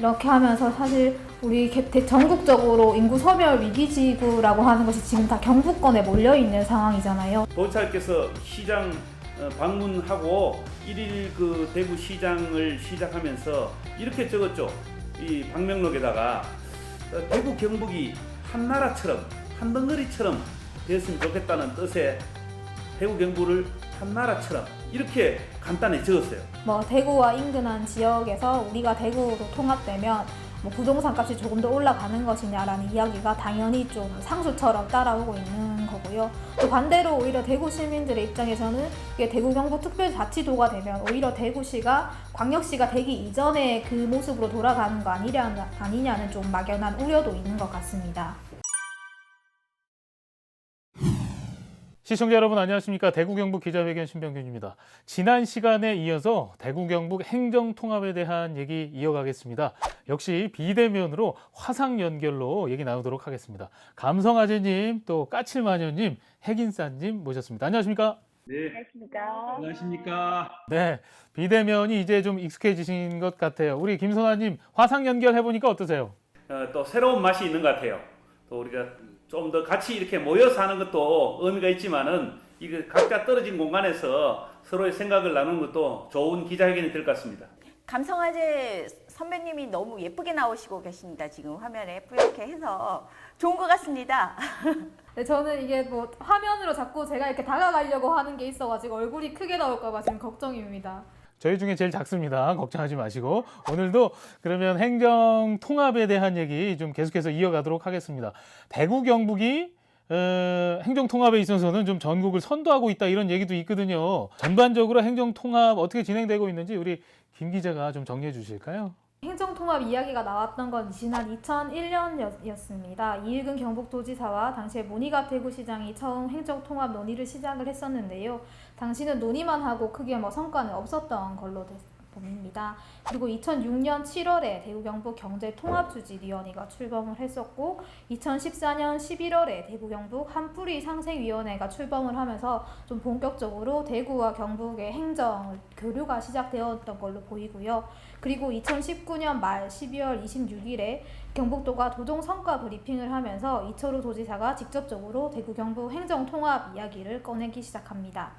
이렇게 하면서 사실 우리 전국적으로 인구 소멸 위기지구라고 하는 것이 지금 다 경북권에 몰려 있는 상황이잖아요. 도지사께서 시장 방문하고 1일 그 대구 시장을 시작하면서 이렇게 적었죠. 이 방명록에다가 대구 경북이 한 나라처럼 한 덩어리처럼 되었으면 좋겠다는 뜻의 대구 경북을 한 나라처럼 이렇게 간단히 적었어요. 대구와 인근한 지역에서 우리가 대구로 통합되면 부동산 값이 조금 더 올라가는 것이냐라는 이야기가 당연히 좀 상수처럼 따라오고 있는 거고요. 또 반대로 오히려 대구 시민들의 입장에서는 이게 대구 경북 특별자치도가 되면 오히려 대구시가 광역시가 되기 이전에 그 모습으로 돌아가는 거 아니냐는 좀 막연한 우려도 있는 것 같습니다. 시청자 여러분 안녕하십니까. 대구 경북 기자회견 신병균입니다. 지난 시간에 이어서 대구 경북 행정통합에 대한 얘기 이어가겠습니다. 역시 비대면으로 화상 연결로 얘기 나누도록 하겠습니다. 감성아재님 또 까칠마녀님 핵인싸님 모셨습니다. 안녕하십니까. 네. 안녕하십니까. 안녕하십니까. 네, 비대면이 이제 좀 익숙해지신 것 같아요. 우리 김선아님 화상 연결 해보니까 어떠세요? 또 새로운 맛이 있는 것 같아요. 또 우리가 좀 더 같이 이렇게 모여서 하는 것도 의미가 있지만은 이거 각자 떨어진 공간에서 서로의 생각을 나누는 것도 좋은 기자회견이 될 것 같습니다. 감성아재 선배님이 너무 예쁘게 나오시고 계십니다. 지금 화면에 뿌옇게 해서 좋은 것 같습니다. 네, 저는 이게 화면으로 자꾸 제가 이렇게 다가가려고 하는 게 있어가지고 얼굴이 크게 나올까봐 지금 걱정입니다. 저희 중에 제일 작습니다. 걱정하지 마시고 오늘도 그러면 행정 통합에 대한 얘기 좀 계속해서 이어가도록 하겠습니다. 대구 경북이 행정 통합에 있어서는 좀 전국을 선도하고 있다 이런 얘기도 있거든요. 전반적으로 행정 통합 어떻게 진행되고 있는지 우리 김 기자가 좀 정리해 주실까요? 행정통합 이야기가 나왔던 건 지난 2001년이었습니다. 이일근 경북도지사와 당시에 문희갑 대구시장이 처음 행정통합 논의를 시작을 했었는데요. 당시는 논의만 하고 크게 성과는 없었던 걸로 보입니다. 그리고 2006년 7월에 대구 경북 경제통합주지위원회가 출범을 했었고 2014년 11월에 대구 경북 한뿌리 상생위원회가 출범을 하면서 좀 본격적으로 대구와 경북의 행정 교류가 시작되었던 걸로 보이고요. 그리고 2019년 말 12월 26일에 경북도가 도정 성과 브리핑을 하면서 이철우 도지사가 직접적으로 대구 경북 행정통합 이야기를 꺼내기 시작합니다.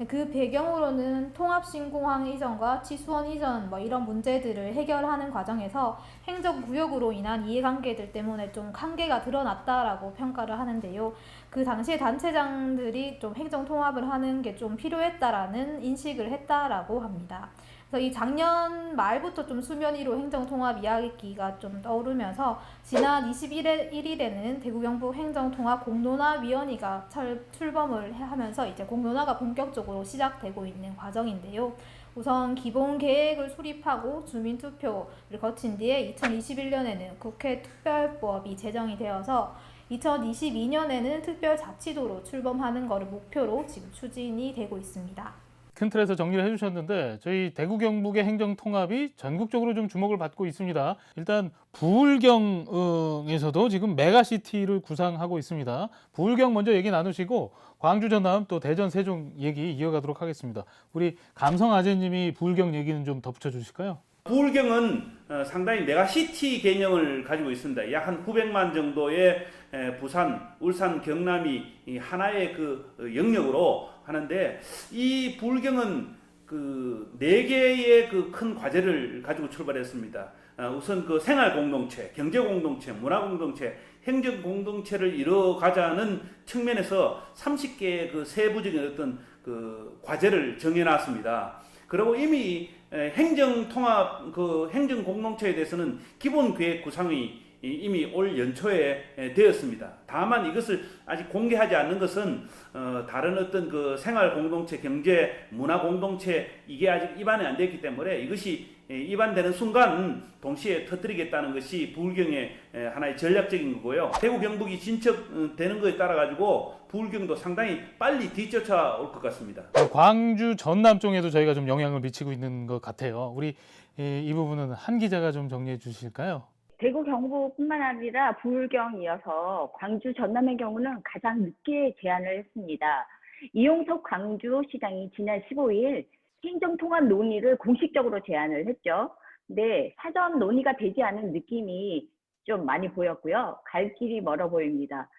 그 배경으로는 통합신공항 이전과 치수원 이전 이런 문제들을 해결하는 과정에서 행정구역으로 인한 이해관계들 때문에 좀 한계가 드러났다라고 평가를 하는데요. 그 당시에 단체장들이 좀 행정통합을 하는 게 좀 필요했다라는 인식을 했다라고 합니다. 그래서 이 작년 말부터 좀 수면 위로 행정통합 이야기가 좀 떠오르면서 지난 21일에는 대구 경북 행정통합 공론화위원회가 출범을 하면서 이제 공론화가 본격적으로 시작되고 있는 과정인데요. 우선 기본 계획을 수립하고 주민투표를 거친 뒤에 2021년에는 국회 특별법이 제정이 되어서 2022년에는 특별자치도로 출범하는 것을 목표로 지금 추진이 되고 있습니다. 큰 틀에서 정리를 해주셨는데 저희 대구 경북의 행정 통합이 전국적으로 좀 주목을 받고 있습니다. 일단 부울경에서도 지금 메가시티를 구상하고 있습니다. 부울경 먼저 얘기 나누시고 광주 전남 또 대전 세종 얘기 이어가도록 하겠습니다. 우리 감성아재님이 부울경 얘기는 좀 덧붙여 주실까요? 부울경은 상당히 메가시티 개념을 가지고 있습니다. 약 한 900만 정도의 부산, 울산, 경남이 하나의 그 영역으로 하는데 이 부울경은 그 4개의 그 큰 과제를 가지고 출발했습니다. 우선 그 생활 공동체, 경제 공동체, 문화 공동체, 행정 공동체를 이뤄가자는 측면에서 30개의 그 세부적인 어떤 그 과제를 정해놨습니다. 그리고 이미 행정 통합 그 행정 공동체에 대해서는 기본 계획 구상이 이미 올 연초에 되었습니다. 다만 이것을 아직 공개하지 않는 것은 다른 어떤 그 생활 공동체, 경제, 문화 공동체 이게 아직 입안이 안 됐기 때문에 이것이 입안되는 순간 동시에 터뜨리겠다는 것이 부울경의 하나의 전략적인 거고요. 대구 경북이 진척되는 것에 따라 가지고 부울경도 상당히 빨리 뒤쫓아올 것 같습니다. 광주 전남 쪽에도 저희가 좀 영향을 미치고 있는 것 같아요. 우리 이 부분은 한 기자가 좀 정리해 주실까요? 대구 경북뿐만 아니라 부울경 이어서 광주 전남의 경우는 가장 늦게 제안을 했습니다. 이용석 광주시장이 지난 15일 행정통합 논의를 공식적으로 제안을 했죠. 네, 사전 논의가 되지 않은 느낌이 좀 많이 보였고요. 갈 길이 멀어 보입니다.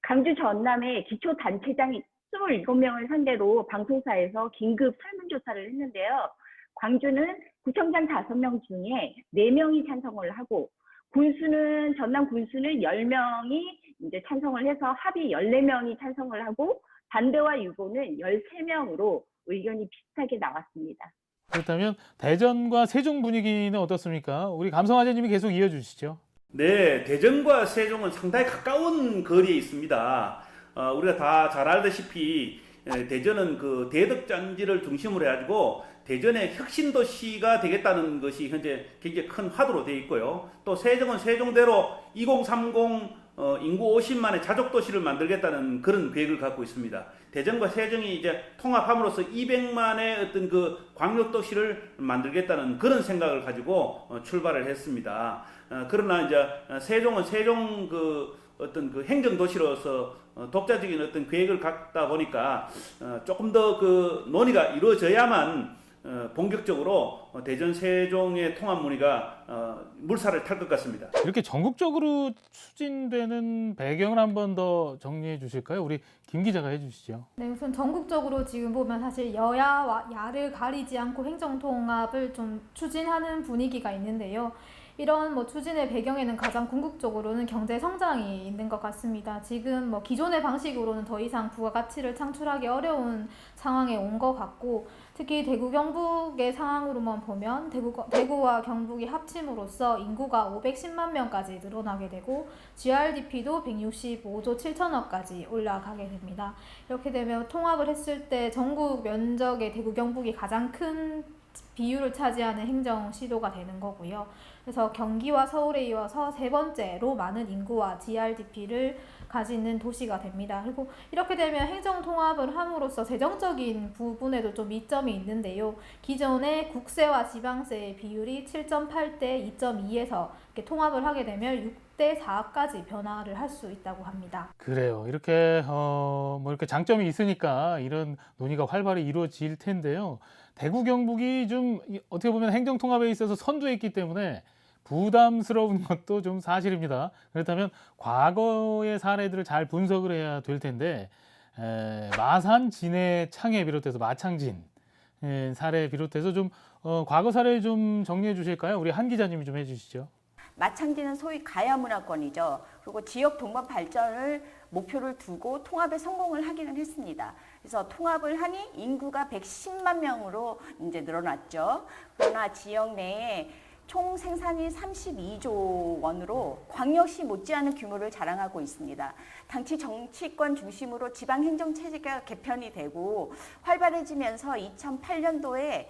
광주 전남의 기초단체장 27명을 상대로 방송사에서 긴급 설문조사를 했는데요. 광주는 구청장 5명 중에 4명이 찬성을 하고, 전남 군수는 10명이 이제 찬성을 해서 합의 14명이 찬성을 하고, 반대와 유보는 13명으로 의견이 비슷하게 나왔습니다. 그렇다면 대전과 세종 분위기는 어떻습니까? 우리 감성화재님이 계속 이어주시죠. 네, 대전과 세종은 상당히 가까운 거리에 있습니다. 우리가 다 잘 알다시피 대전은 그 대덕단지를 중심으로 해가지고 대전의 혁신도시가 되겠다는 것이 현재 굉장히 큰 화두로 되어 있고요. 또 세종은 세종대로 2030 인구 50만의 자족도시를 만들겠다는 그런 계획을 갖고 있습니다. 대전과 세종이 이제 통합함으로써 200만의 어떤 그 광역도시를 만들겠다는 그런 생각을 가지고 출발을 했습니다. 그러나 이제 세종은 세종 그 어떤 그 행정도시로서 독자적인 어떤 계획을 갖다 보니까 조금 더 그 논의가 이루어져야만 본격적으로 대전 세종의 통합 문의가 물살을 탈 것 같습니다. 이렇게 전국적으로 추진되는 배경을 한 번 더 정리해 주실까요? 우리 김 기자가 해주시죠. 네, 우선 전국적으로 지금 보면 사실 여야와 야를 가리지 않고 행정통합을 좀 추진하는 분위기가 있는데요. 이런 추진의 배경에는 가장 궁극적으로는 경제 성장이 있는 것 같습니다. 지금 기존의 방식으로는 더 이상 부가가치를 창출하기 어려운 상황에 온 것 같고, 특히 대구 경북의 상황으로만 보면 대구와 경북이 합침으로써 인구가 510만 명까지 늘어나게 되고 GRDP도 165조 7천억까지 올라가게 됩니다. 이렇게 되면 통합을 했을 때 전국 면적의 대구 경북이 가장 큰 비율을 차지하는 행정 시도가 되는 거고요. 그래서 경기와 서울에 이어서 세 번째로 많은 인구와 GRDP를 가지는 도시가 됩니다. 그리고 이렇게 되면 행정 통합을 함으로써 재정적인 부분에도 좀 이점이 있는데요. 기존의 국세와 지방세의 비율이 7.8대 2.2에서 이렇게 통합을 하게 되면 6대 4까지 변화를 할 수 있다고 합니다. 그래요. 이렇게 이렇게 장점이 있으니까 이런 논의가 활발히 이루어질 텐데요. 대구 경북이 좀 어떻게 보면 행정 통합에 있어서 선두에 있기 때문에 부담스러운 것도 좀 사실입니다. 그렇다면 과거의 사례들을 잘 분석을 해야 될 텐데 마산, 진해, 창에 비롯해서 마창진 사례 비롯해서 좀 과거 사례 좀 정리해 주실까요? 우리 한 기자님이 좀 해주시죠. 마창진은 소위 가야 문화권이죠. 그리고 지역 동반 발전을 목표를 두고 통합에 성공을 하기는 했습니다. 그래서 통합을 하니 인구가 110만 명으로 이제 늘어났죠. 그러나 지역 내에 총 생산이 32조 원으로 광역시 못지않은 규모를 자랑하고 있습니다. 당시 정치권 중심으로 지방행정체제가 개편이 되고 활발해지면서 2008년도에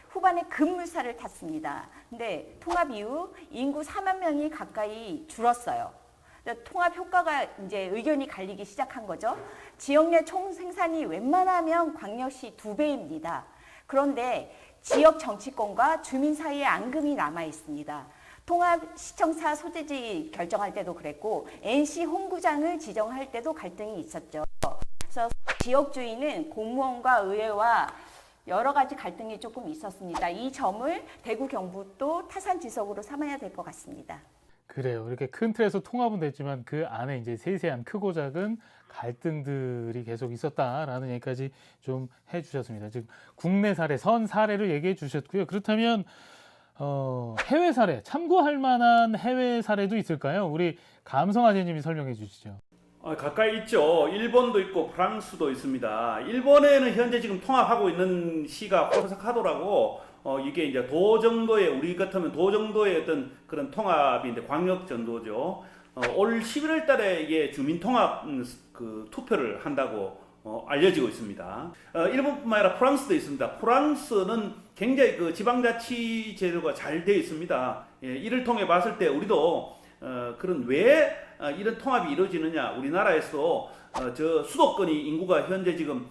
후반에 급물살을 탔습니다. 근데 통합 이후 인구 4만 명이 가까이 줄었어요. 통합 효과가 이제 의견이 갈리기 시작한 거죠. 지역 내 총 생산이 웬만하면 광역시 2배입니다. 그런데 지역 정치권과 주민 사이에 앙금이 남아 있습니다. 통합 시청사 소재지 결정할 때도 그랬고 NC 홍구장을 지정할 때도 갈등이 있었죠. 그래서 지역주의는 공무원과 의회와 여러 가지 갈등이 조금 있었습니다. 이 점을 대구 경북도 타산지석으로 삼아야 될 것 같습니다. 그래요. 이렇게 큰 틀에서 통합은 됐지만 그 안에 이제 세세한 크고 작은 갈등들이 계속 있었다라는 얘기까지 좀 해주셨습니다. 즉 국내 사례, 선 사례를 얘기해 주셨고요. 그렇다면 해외 사례, 참고할 만한 해외 사례도 있을까요? 우리 감성아재님이 설명해 주시죠. 가까이 있죠. 일본도 있고 프랑스도 있습니다. 일본에는 현재 지금 통합하고 있는 시가 호사카도라고 이게 이제 도 정도의 우리 같으면 도 정도의 어떤 그런 통합인데 광역 정도죠. 올 11월 달에 이게 주민 통합 그 투표를 한다고 알려지고 있습니다. 일본뿐만 아니라 프랑스도 있습니다. 프랑스는 굉장히 그 지방자치 제도가 잘 되어 있습니다. 이를 통해 봤을 때 우리도 그런 왜 이런 통합이 이루어지느냐, 우리나라에서 저 수도권이 인구가 현재 지금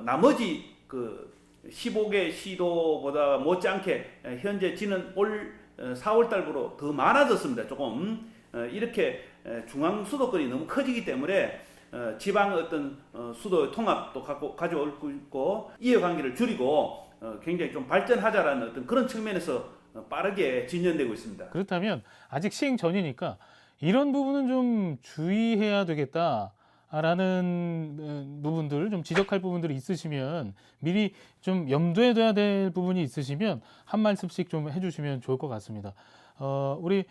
나머지 그 15개 시도보다 못지않게 현재 지는 올 4월 달부로 더 많아졌습니다. 조금 이렇게 중앙 수도권이 너무 커지기 때문에 지방 어떤 수도 통합도 가져올 고 있고 이해관계를 줄이고 굉장히 좀 발전하자라는 어떤 그런 측면에서 빠르게 진전되고 있습니다. 그렇다면 아직 시행 전이니까 이런 부분은 좀 주의해야 되겠다라는 부분들, 좀 지적할 부분들이 있으시면 미리 좀 염두에 둬야 될 부분이 있으시면 한 말씀씩 좀 해주시면 좋을 것 같습니다. 우리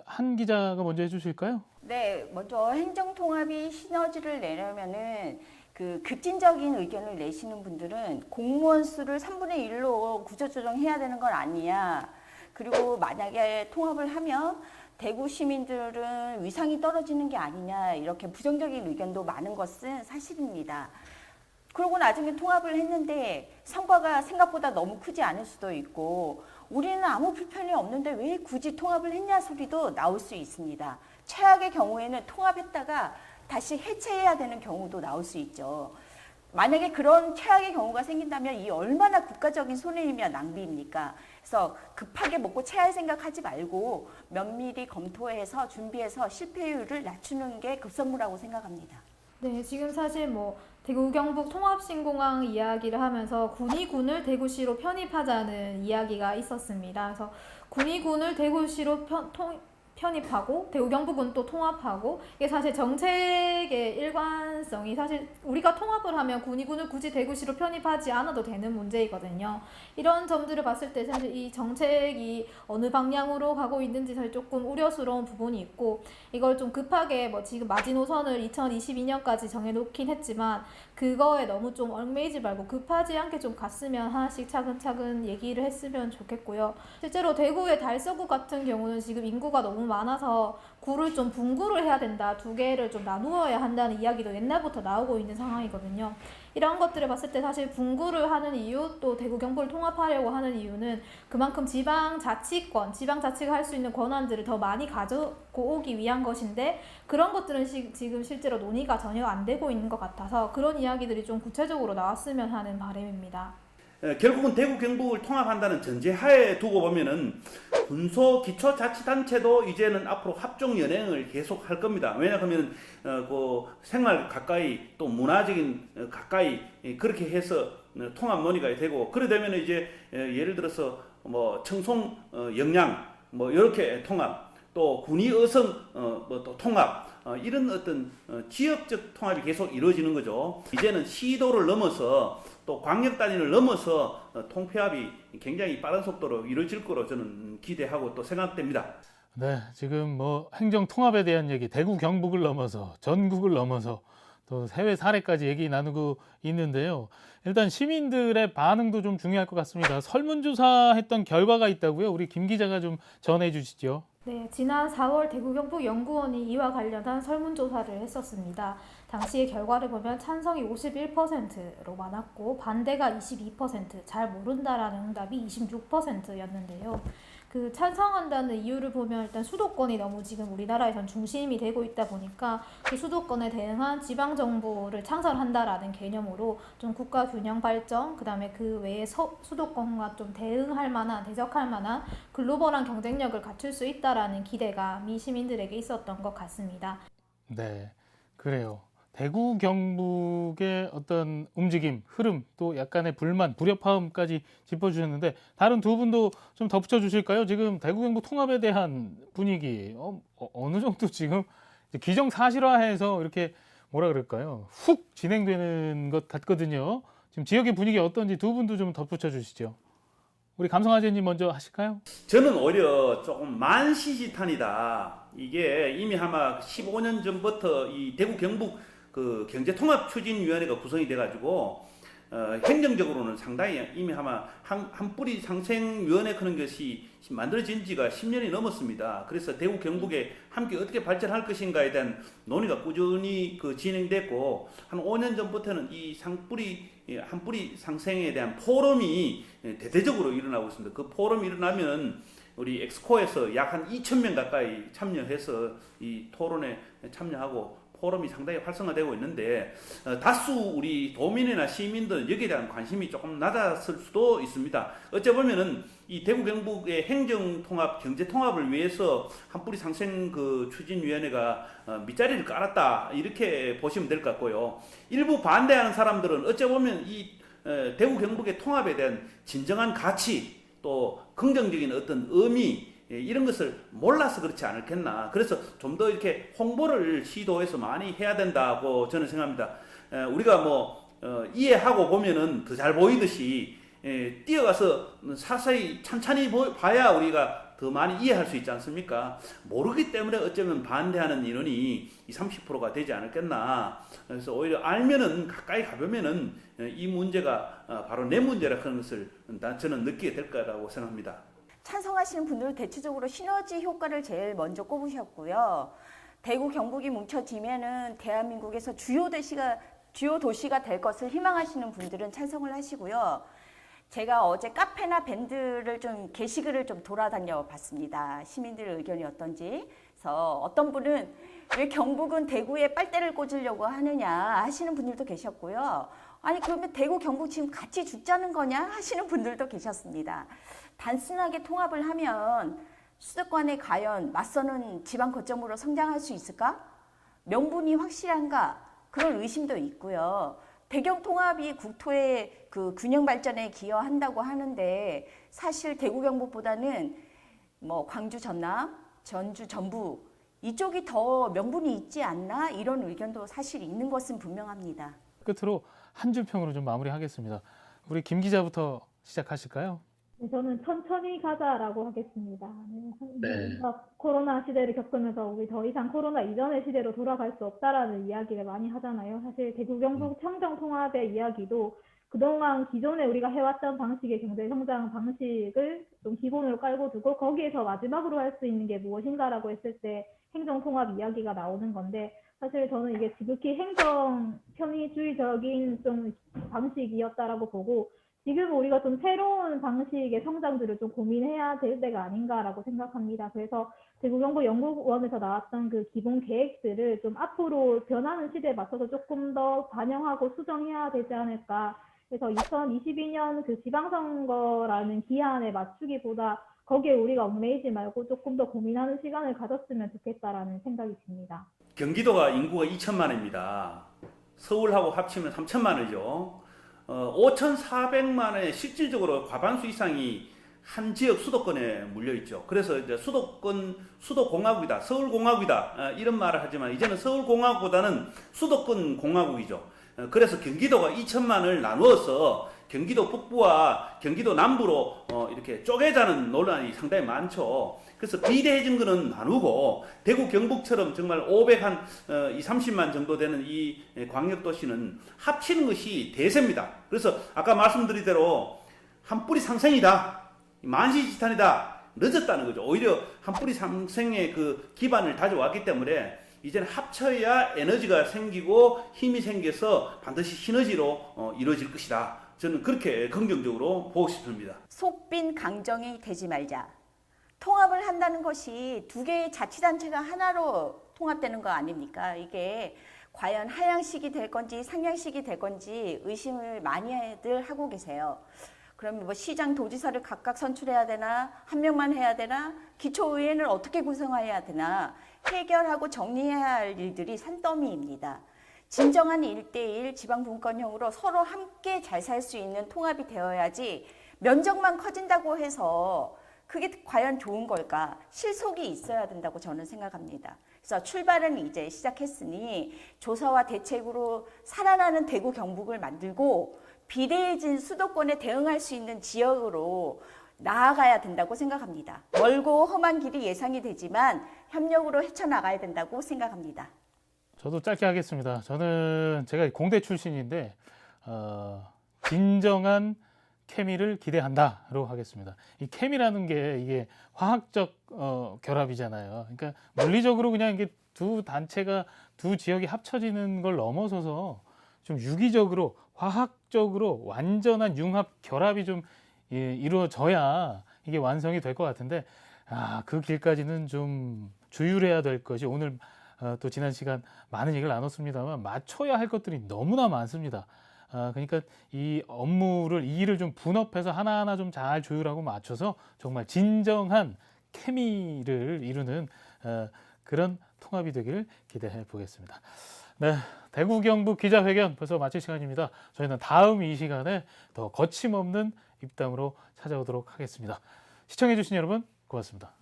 한 기자가 먼저 해주실까요? 네, 먼저 행정통합이 시너지를 내려면은 그 급진적인 의견을 내시는 분들은 공무원 수를 3분의 1로 구조조정해야 되는 건 아니야. 그리고 만약에 통합을 하면 대구 시민들은 위상이 떨어지는 게 아니냐, 이렇게 부정적인 의견도 많은 것은 사실입니다. 그러고 나중에 통합을 했는데 성과가 생각보다 너무 크지 않을 수도 있고, 우리는 아무 불편이 없는데 왜 굳이 통합을 했냐 소리도 나올 수 있습니다. 최악의 경우에는 통합했다가 다시 해체해야 되는 경우도 나올 수 있죠. 만약에 그런 최악의 경우가 생긴다면 이 얼마나 국가적인 손해이며 낭비입니까? 그래서 급하게 먹고 체할 생각하지 말고 면밀히 검토해서 준비해서 실패율을 낮추는 게 급선무라고 생각합니다. 네, 지금 사실 뭐 대구 경북 통합신공항 이야기를 하면서 군의군을 대구시로 편입하자는 이야기가 있었습니다. 그래서 군의군을 대구시로 편입하고 대구 경북은 또 통합하고, 이게 사실 정책의 일관성이, 사실 우리가 통합을 하면 군의군을 굳이 대구시로 편입하지 않아도 되는 문제이거든요. 이런 점들을 봤을 때 사실 이 정책이 어느 방향으로 가고 있는지 사실 조금 우려스러운 부분이 있고, 이걸 좀 급하게 뭐 지금 마지노선을 2022년까지 정해놓긴 했지만 그거에 너무 좀 얽매이지 말고 급하지 않게 좀 갔으면 하나씩 차근차근 얘기를 했으면 좋겠고요. 실제로 대구의 달서구 같은 경우는 지금 인구가 너무 많아서 구를 좀 분구를 해야 된다, 두 개를 좀 나누어야 한다는 이야기도 옛날부터 나오고 있는 상황이거든요. 이런 것들을 봤을 때 사실 분구를 하는 이유, 또 대구 경북을 통합하려고 하는 이유는 그만큼 지방자치권, 지방자치가 할 수 있는 권한들을 더 많이 가지고 오기 위한 것인데, 그런 것들은 지금 실제로 논의가 전혀 안 되고 있는 것 같아서 그런 이야기들이 좀 구체적으로 나왔으면 하는 바람입니다. 결국은 대구 경북을 통합한다는 전제하에 두고 보면은 군소 기초자치단체도 이제는 앞으로 합종 연행을 계속 할 겁니다. 왜냐하면 그 생활 가까이, 또 문화적인 가까이, 그렇게 해서 통합 논의가 되고, 그래 되면 이제 예를 들어서 뭐 청송 영양 뭐 이렇게 통합, 또 군위 어성 뭐 또 통합, 이런 어떤 지역적 통합이 계속 이루어지는 거죠. 이제는 시도를 넘어서 또 광역 단위를 넘어서 통폐합이 굉장히 빠른 속도로 이루어질 거로 저는 기대하고 또 생각됩니다. 네, 지금 뭐 행정 통합에 대한 얘기, 대구 경북을 넘어서 전국을 넘어서 또 해외 사례까지 얘기 나누고 있는데요. 일단 시민들의 반응도 좀 중요할 것 같습니다. 설문조사했던 결과가 있다고요? 우리 김 기자가 좀 전해 주시죠. 네, 지난 4월 대구 경북 연구원이 이와 관련한 설문조사를 했었습니다. 당시의 결과를 보면 찬성이 51%로 많았고 반대가 22%, 잘 모른다라는 응답이 26%였는데요. 그 찬성한다는 이유를 보면 일단 수도권이 너무 지금 우리나라에선 중심이 되고 있다 보니까 그 수도권에 대응한 지방정부를 창설한다라는 개념으로 좀 국가 균형 발전, 그 다음에 그 외에 수도권과 좀 대응할 만한, 대적할 만한 글로벌한 경쟁력을 갖출 수 있다라는 기대감이 시민들에게 있었던 것 같습니다. 네, 그래요. 대구 경북의 어떤 움직임, 흐름, 또 약간의 불만, 불협화음까지 짚어주셨는데 다른 두 분도 좀 덧붙여 주실까요? 지금 대구 경북 통합에 대한 분위기 어느 정도 지금 기정사실화해서 이렇게 뭐라 그럴까요? 훅 진행되는 것 같거든요. 지금 지역의 분위기 어떤지 두 분도 좀 덧붙여 주시죠. 우리 감성아재님 먼저 하실까요? 저는 오히려 조금 만시지탄이다. 이게 이미 아마 15년 전부터 이 대구 경북 그 경제통합추진위원회가 구성이 돼가지고 행정적으로는 상당히 이미 아마 한 뿌리 상생위원회 그런 것이 만들어진 지가 10년이 넘었습니다. 그래서 대구 경북에 함께 어떻게 발전할 것인가에 대한 논의가 꾸준히 진행됐고, 한 5년 전부터는 이 한 뿌리 상생에 대한 포럼이 대대적으로 일어나고 있습니다. 그 포럼이 일어나면 우리 엑스코에서 약 한 2,000명 가까이 참여해서 이 토론에 참여하고 포럼이 상당히 활성화되고 있는데, 다수 우리 도민이나 시민들은 여기에 대한 관심이 조금 낮았을 수도 있습니다. 어째 보면은 이 대구 경북의 행정통합, 경제통합을 위해서 한뿌리 상생 추진위원회가 밑자리를 깔았다, 이렇게 보시면 될 것 같고요. 일부 반대하는 사람들은 어째 보면 이 대구 경북의 통합에 대한 진정한 가치, 또 긍정적인 어떤 의미 이런 것을 몰라서 그렇지 않겠나. 그래서 좀 더 이렇게 홍보를 시도해서 많이 해야 된다고 저는 생각합니다. 우리가 이해하고 보면은 더 잘 보이듯이 뛰어가서 사사히 찬찬히 봐야 우리가 더 많이 이해할 수 있지 않습니까? 모르기 때문에 어쩌면 반대하는 인원이 이 30%가 되지 않았겠나. 그래서 오히려 알면은 가까이 가보면은 이 문제가 바로 내 문제라 그런 것을 저는 느끼게 될 거라고 생각합니다. 찬성하시는 분들은 대체적으로 시너지 효과를 제일 먼저 꼽으셨고요. 대구 경북이 뭉쳐지면은 대한민국에서 주요 도시가 될 것을 희망하시는 분들은 찬성을 하시고요. 제가 어제 카페나 밴드를 게시글을 돌아다녀 봤습니다. 시민들 의견이 어떤지. 그래서 어떤 분은 왜 경북은 대구에 빨대를 꽂으려고 하느냐 하시는 분들도 계셨고요. 아니 그러면 대구 경북 지금 같이 죽자는 거냐 하시는 분들도 계셨습니다. 단순하게 통합을 하면 수도권에 과연 맞서는 지방 거점으로 성장할 수 있을까? 명분이 확실한가? 그런 의심도 있고요. 대경 통합이 국토의 그 균형 발전에 기여한다고 하는데 사실 대구 경북보다는 광주 전남, 전주 전북 이쪽이 더 명분이 있지 않나 이런 의견도 사실 있는 것은 분명합니다. 끝으로 한 줄 평으로 좀 마무리하겠습니다. 우리 김 기자부터 시작하실까요? 저는 천천히 가자라고 하겠습니다. 네. 우리가 코로나 시대를 겪으면서 우리 더 이상 코로나 이전의 시대로 돌아갈 수 없다라는 이야기를 많이 하잖아요. 사실 대구 경북 청정 통합의 이야기도 그동안 기존에 우리가 해왔던 방식의 경제 성장 방식을 좀 기본으로 깔고 두고 거기에서 마지막으로 할 수 있는 게 무엇인가라고 했을 때 행정 통합 이야기가 나오는 건데 사실 저는 이게 지극히 행정 편의주의적인 좀 방식이었다라고 보고 지금 우리가 좀 새로운 방식의 성장들을 좀 고민해야 될 때가 아닌가라고 생각합니다. 그래서 대구 경북 연구원에서 나왔던 그 기본 계획들을 좀 앞으로 변하는 시대에 맞춰서 조금 더 반영하고 수정해야 되지 않을까. 그래서 2022년 그 지방선거라는 기한에 맞추기보다 거기에 우리가 얽매이지 말고 조금 더 고민하는 시간을 가졌으면 좋겠다라는 생각이 듭니다. 경기도가 인구가 2천만입니다. 서울하고 합치면 3천만이죠. 5,400만의 실질적으로 과반수 이상이 한 지역 수도권에 물려 있죠. 그래서 이제 수도공화국이다, 서울공화국이다 이런 말을 하지만 이제는 서울공화국보다는 수도권 공화국이죠. 그래서 경기도가 2천만을 나누어서 경기도 북부와 경기도 남부로 이렇게 쪼개자는 논란이 상당히 많죠. 그래서 비대해진 거는 나누고 대구 경북처럼 정말 530만 정도 되는 이 광역도시는 합치는 것이 대세입니다. 그래서 아까 말씀드린 대로 한 뿌리 상생이다, 만시지탄이다, 늦었다는 거죠. 오히려 한 뿌리 상생의 그 기반을 다져왔기 때문에 이제는 합쳐야 에너지가 생기고 힘이 생겨서 반드시 시너지로 이루어질 것이다. 저는 그렇게 긍정적으로 보고 싶습니다. 속빈 강정이 되지 말자. 통합을 한다는 것이 두 개의 자치단체가 하나로 통합되는 거 아닙니까? 이게 과연 하향식이 될 건지 상향식이 될 건지 의심을 많이들 하고 계세요. 그러면 시장, 도지사를 각각 선출해야 되나? 한 명만 해야 되나? 기초의회는 어떻게 구성해야 되나? 해결하고 정리해야 할 일들이 산더미입니다. 진정한 1대1 지방분권형으로 서로 함께 잘 살 수 있는 통합이 되어야지 면적만 커진다고 해서 그게 과연 좋은 걸까? 실속이 있어야 된다고 저는 생각합니다. 그래서 출발은 이제 시작했으니 조사와 대책으로 살아나는 대구 경북을 만들고 비대해진 수도권에 대응할 수 있는 지역으로 나아가야 된다고 생각합니다. 멀고 험한 길이 예상이 되지만 협력으로 헤쳐나가야 된다고 생각합니다. 저도 짧게 하겠습니다. 저는 제가 공대 출신인데 진정한 케미를 기대한다로 하겠습니다. 이 케미라는 게 이게 화학적 결합이잖아요. 그러니까 물리적으로 그냥 이게 두 단체가 두 지역이 합쳐지는 걸 넘어서서 좀 유기적으로 화학적으로 완전한 융합 결합이 좀 이루어져야 이게 완성이 될 것 같은데 그 길까지는 좀 주율해야 될 것이 오늘 또 지난 시간 많은 얘기를 나눴습니다만 맞춰야 할 것들이 너무나 많습니다. 그러니까 이 업무를 이 일을 좀 분업해서 하나하나 좀 잘 조율하고 맞춰서 정말 진정한 케미를 이루는 그런 통합이 되길 기대해 보겠습니다. 네, 대구 경북 기자회견 벌써 마칠 시간입니다. 저희는 다음 이 시간에 더 거침없는 입담으로 찾아오도록 하겠습니다. 시청해주신 여러분 고맙습니다.